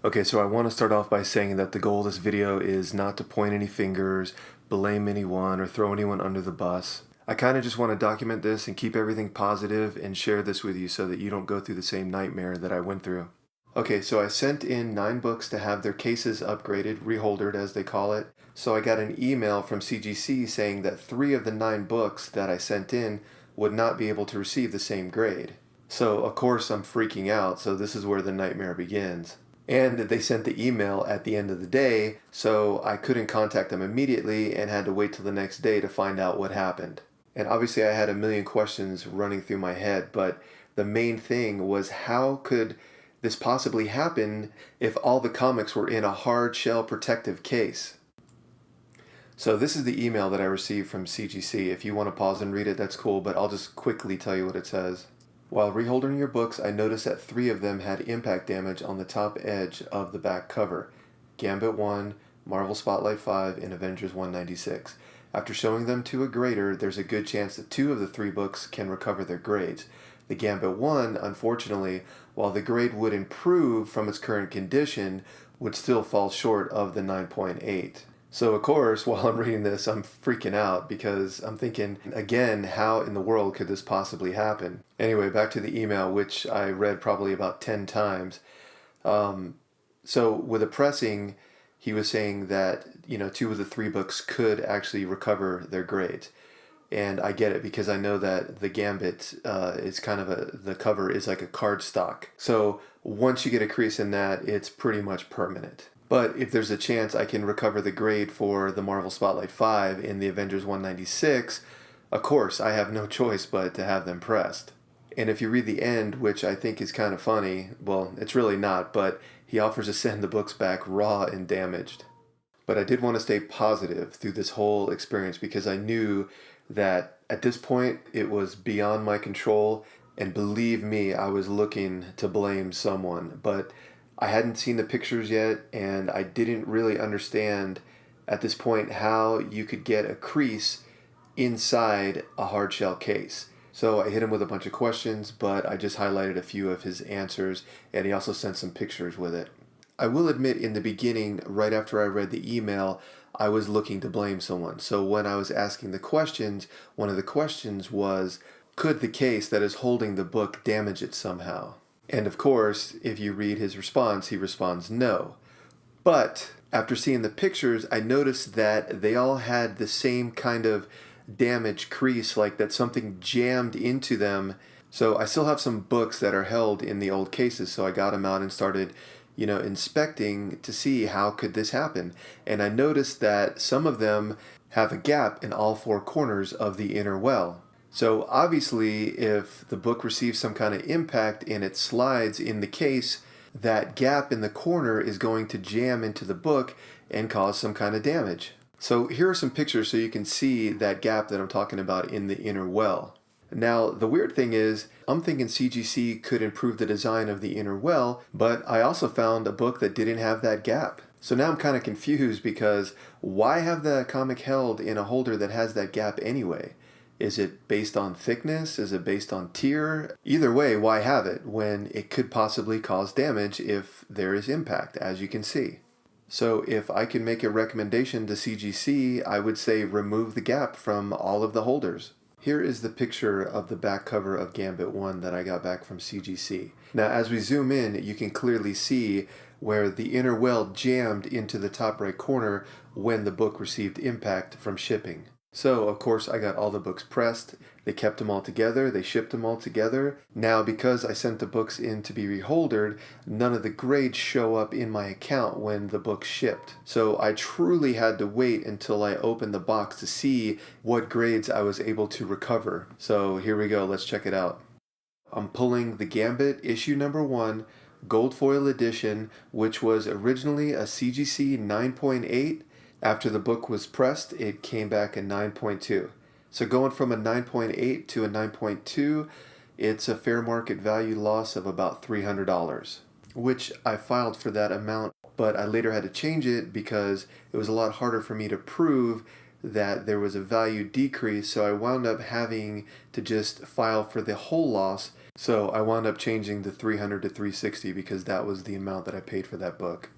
Okay, so I want to start off by saying that the goal of this video is not to point any fingers, blame anyone, or throw anyone under the bus. I kind of just want to document this and keep everything positive and share this with you so that you don't go through the same nightmare that I went through. Okay, so I sent in 9 books to have their cases upgraded, reholdered as they call it. So I got an email from CGC saying that 3 of the 9 books that I sent in would not be able to receive the same grade. So of course I'm freaking out, so this is where the nightmare begins. And they sent the email at the end of the day, so I couldn't contact them immediately and had to wait till the next day to find out what happened. And obviously I had a million questions running through my head, but the main thing was how could this possibly happen if all the comics were in a hard shell protective case? So this is the email that I received from CGC. If you want to pause and read it, that's cool, but I'll just quickly tell you what it says. While reholdering your books, I noticed that 3 of them had impact damage on the top edge of the back cover. Gambit 1, Marvel Spotlight 5, and Avengers 196. After showing them to a grader, there's a good chance that 2 of the 3 books can recover their grades. The Gambit 1, unfortunately, while the grade would improve from its current condition, would still fall short of the 9.8. So of course, while I'm reading this, I'm freaking out because I'm thinking, again, how in the world could this possibly happen? Anyway, back to the email, which I read probably about 10 times. So with the pressing, he was saying that, 2 of the 3 books could actually recover their grades. And I get it because I know that the Gambit is kind of the cover is like a cardstock. So once you get a crease in that, it's pretty much permanent. But if there's a chance I can recover the grade for the Marvel Spotlight 5 in the Avengers 196, of course, I have no choice but to have them pressed. And if you read the end, which I think is kind of funny, well, it's really not, but he offers to send the books back raw and damaged. But I did want to stay positive through this whole experience because I knew that at this point it was beyond my control, and believe me, I was looking to blame someone, but I hadn't seen the pictures yet, and I didn't really understand at this point how you could get a crease inside a hard shell case. So I hit him with a bunch of questions, but I just highlighted a few of his answers, and he also sent some pictures with it. I will admit in the beginning, right after I read the email, I was looking to blame someone. So when I was asking the questions, one of the questions was, could the case that is holding the book damage it somehow? And of course, if you read his response, he responds no. But after seeing the pictures, I noticed that they all had the same kind of damaged crease, like that something jammed into them. So I still have some books that are held in the old cases, so I got them out and started inspecting to see how could this happen. And I noticed that some of them have a gap in all 4 corners of the inner well. So obviously, if the book receives some kind of impact and it slides in the case, that gap in the corner is going to jam into the book and cause some kind of damage. So here are some pictures so you can see that gap that I'm talking about in the inner well. Now, the weird thing is, I'm thinking CGC could improve the design of the inner well, but I also found a book that didn't have that gap. So now I'm kind of confused because why have the comic held in a holder that has that gap anyway? Is it based on thickness? Is it based on tier? Either way, why have it when it could possibly cause damage if there is impact, as you can see? So if I can make a recommendation to CGC, I would say remove the gap from all of the holders. Here is the picture of the back cover of Gambit 1 that I got back from CGC. Now as we zoom in, you can clearly see where the inner well jammed into the top right corner when the book received impact from shipping. So, of course, I got all the books pressed. They kept them all together. They shipped them all together. Now, because I sent the books in to be reholdered, none of the grades show up in my account when the book shipped. So I truly had to wait until I opened the box to see what grades I was able to recover. So here we go. Let's check it out. I'm pulling the Gambit issue number 1, gold foil edition, which was originally a CGC 9.8. After the book was pressed, it came back a 9.2. So going from a 9.8 to a 9.2, it's a fair market value loss of about $300, which I filed for that amount, but I later had to change it because it was a lot harder for me to prove that there was a value decrease, so I wound up having to just file for the whole loss So I wound up changing the 300 to 360 because that was the amount that I paid for that book.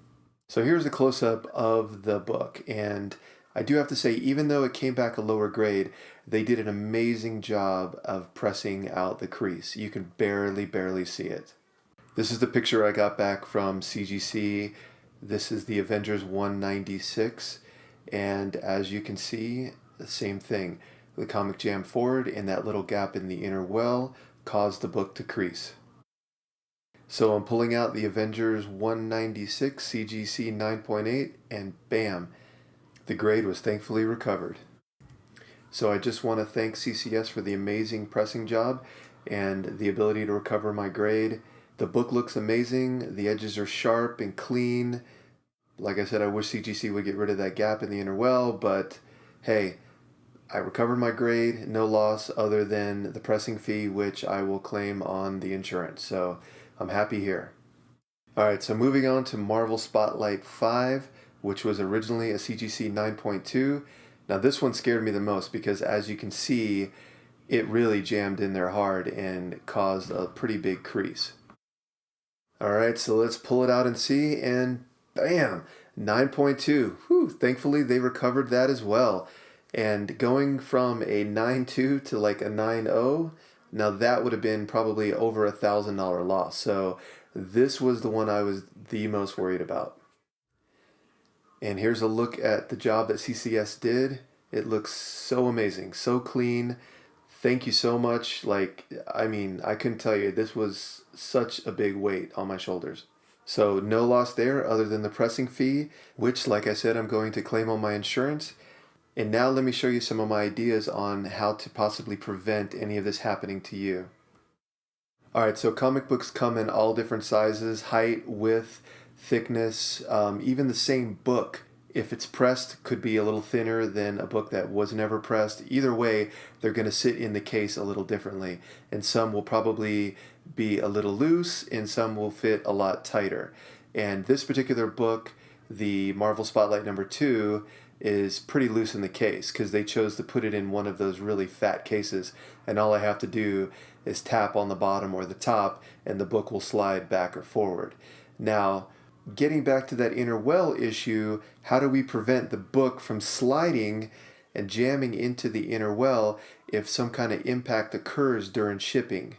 So here's a close-up of the book, and I do have to say, even though it came back a lower grade, they did an amazing job of pressing out the crease. You can barely see it. This is the picture I got back from CGC. This is the Avengers 196, and as you can see, the same thing. The comic jammed forward, and that little gap in the inner well caused the book to crease. So I'm pulling out the Avengers 196 CGC 9.8, and bam, the grade was thankfully recovered. So I just want to thank CCS for the amazing pressing job and the ability to recover my grade. The book looks amazing. The edges are sharp and clean. Like I said, I wish CGC would get rid of that gap in the inner well, but hey, I recovered my grade, no loss other than the pressing fee, which I will claim on the insurance. So I'm happy here. Alright, so moving on to Marvel Spotlight 5, which was originally a CGC 9.2. Now this one scared me the most because, as you can see, it really jammed in there hard and caused a pretty big crease. Alright, so let's pull it out and see, and bam, 9.2. Whew, thankfully they recovered that as well. And going from a 9.2 to like a 9.0, now that would have been probably over $1,000 loss. So this was the one I was the most worried about. And here's a look at the job that CCS did. It looks so amazing, so clean. Thank you so much. I couldn't tell you, this was such a big weight on my shoulders. So no loss there other than the pressing fee, which, like I said, I'm going to claim on my insurance. And now let me show you some of my ideas on how to possibly prevent any of this happening to you. Alright, so comic books come in all different sizes, height, width, thickness, even the same book, if it's pressed, could be a little thinner than a book that was never pressed. Either way, they're going to sit in the case a little differently, and some will probably be a little loose and some will fit a lot tighter. And this particular book, the Marvel Spotlight #2, is pretty loose in the case because they chose to put it in one of those really fat cases, and all I have to do is tap on the bottom or the top and the book will slide back or forward. Now, getting back to that inner well issue, how do we prevent the book from sliding and jamming into the inner well if some kind of impact occurs during shipping?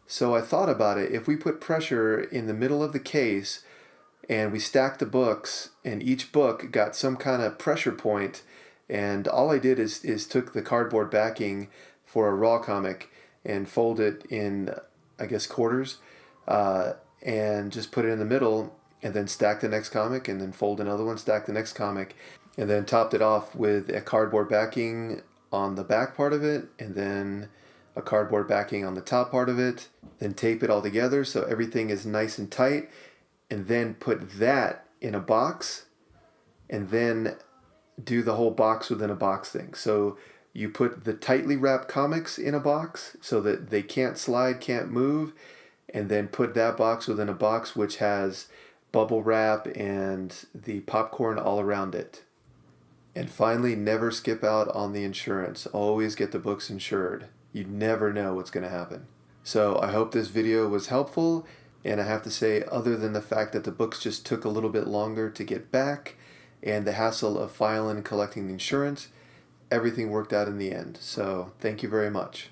So I thought about it. If we put pressure in the middle of the case and we stacked the books, and each book got some kind of pressure point, and all I did is took the cardboard backing for a raw comic and fold it in, I guess, quarters, and just put it in the middle, and then stack the next comic, and then fold another one, stack the next comic, and then topped it off with a cardboard backing on the back part of it, and then a cardboard backing on the top part of it, then tape it all together so everything is nice and tight, and then put that in a box, and then do the whole box within a box thing. So you put the tightly wrapped comics in a box so that they can't slide, can't move, and then put that box within a box which has bubble wrap and the popcorn all around it. And finally, never skip out on the insurance. Always get the books insured. You never know what's going to happen. So I hope this video was helpful. And I have to say, other than the fact that the books just took a little bit longer to get back and the hassle of filing and collecting the insurance, everything worked out in the end. So thank you very much.